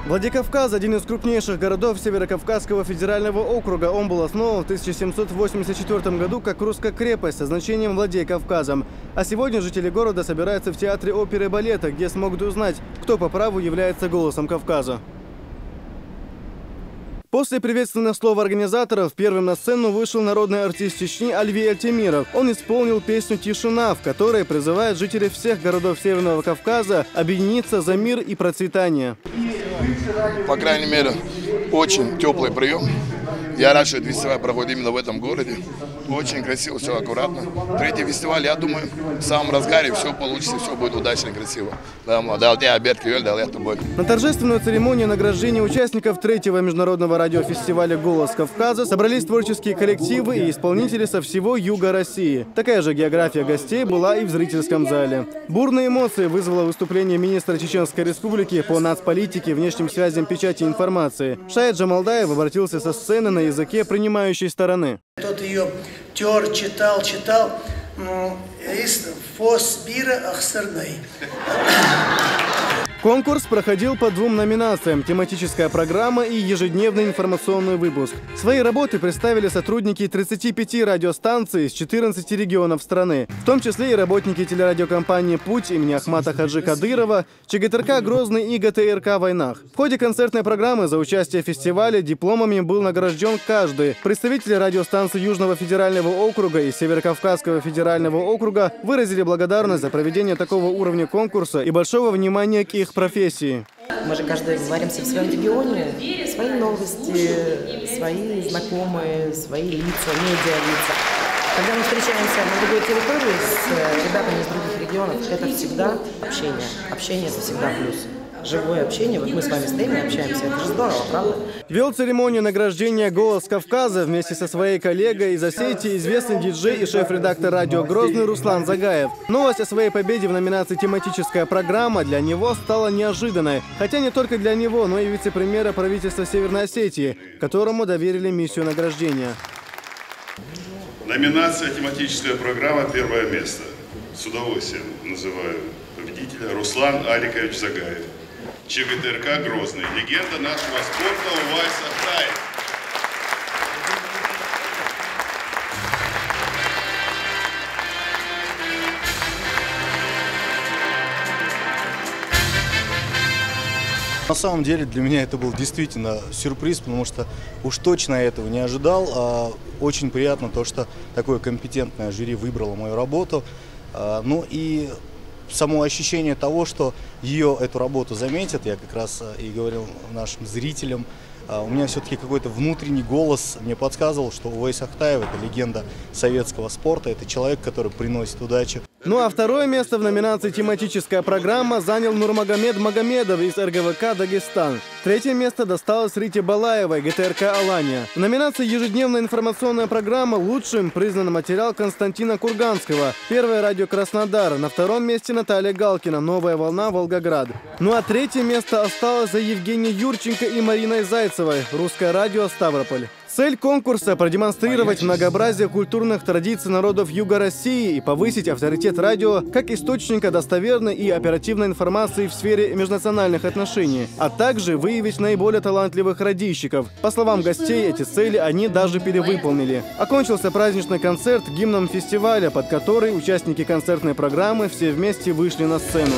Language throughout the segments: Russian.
Владикавказ – один из крупнейших городов Северокавказского федерального округа. Он был основан в 1784 году как русская крепость со значением «Владей Кавказом». А сегодня жители города собираются в театре оперы и балета, где смогут узнать, кто по праву является голосом Кавказа. После приветственных слов организаторов первым на сцену вышел народный артист Чечни Альви Альтемиров. Он исполнил песню «Тишина», в которой призывает жителей всех городов Северного Кавказа объединиться за мир и процветание. По крайней мере, очень теплый прием. Я рад, что этот фестиваль проходит именно в этом городе. Очень красиво, все аккуратно. Третий фестиваль, я думаю, в самом разгаре все получится, все будет удачно и красиво. На торжественную церемонию награждения участников третьего международного радиофестиваля «Голос Кавказа» собрались творческие коллективы и исполнители со всего юга России. Такая же география гостей была и в зрительском зале. Бурные эмоции вызвало выступление министра Чеченской Республики по нацполитике, внешним связям, печати и информации. Шаид Джамалдаев обратился со сцены на языке принимающей стороны. Тот ее тер, читал. Фосбира Ахсарнай. Конкурс проходил по двум номинациям – тематическая программа и ежедневный информационный выпуск. Свои работы представили сотрудники 35 радиостанций из 14 регионов страны, в том числе и работники телерадиокомпании «Путь» имени Ахмата Хаджи Кадырова, ЧГТРК «Грозный» и ГТРК «Войнах». В ходе концертной программы за участие в фестивале дипломами был награжден каждый. Представители радиостанций Южного федерального округа и Северокавказского федерального округа выразили благодарность за проведение такого уровня конкурса и большого внимания к их профессии. Мы же каждый варимся в своем регионе, свои новости, свои знакомые, свои лица, медиалица. Когда мы встречаемся на другой территории с ребятами из других регионов, это всегда общение. Общение – это всегда плюс. Живое общение, вот мы с вами стоим и общаемся, это же здорово, правда? Вел церемонию награждения «Голос Кавказа» вместе со своей коллегой из Осетии известный диджей и шеф-редактор радио «Грозный» Руслан Загаев. Новость о своей победе в номинации «Тематическая программа» для него стала неожиданной. Хотя не только для него, но и вице-премьера правительства Северной Осетии, которому доверили миссию награждения. Номинация «Тематическая программа» первое место. С удовольствием называю победителя Руслан Аликович Загаев. ЧГТРК «Грозный». Легенда нашего спорта Увайс Ахтаев. На самом деле для меня это был действительно сюрприз, потому что уж точно я этого не ожидал. Очень приятно то, что такое компетентное жюри выбрало мою работу. Ну и само ощущение того, что эту работу заметят, я как раз и говорил нашим зрителям, у меня все-таки какой-то внутренний голос мне подсказывал, что Увайс Ахтаев – это легенда советского спорта, это человек, который приносит удачу. Ну а второе место в номинации «Тематическая программа» занял Нурмагомед Магомедов из РГВК «Дагестан». Третье место досталось Рите Балаевой, ГТРК «Алания». В номинации «Ежедневная информационная программа» лучшим признан материал Константина Курганского, Первое радио Краснодар. На втором месте Наталья Галкина, Новая волна, Волгоград. Ну а третье место осталось за Евгенией Юрченко и Мариной Зайцевой, Русское радио Ставрополь. Цель конкурса – продемонстрировать многообразие культурных традиций народов Юга России и повысить авторитет радио как источника достоверной и оперативной информации в сфере межнациональных отношений, а также выявить наиболее талантливых радийщиков. По словам гостей, эти цели они даже перевыполнили. Окончился праздничный концерт гимном фестиваля, под который участники концертной программы все вместе вышли на сцену.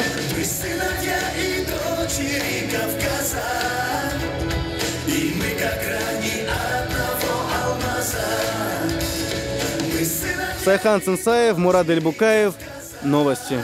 Сайхан Цинсаев, Мурад Эльбукаев. Новости.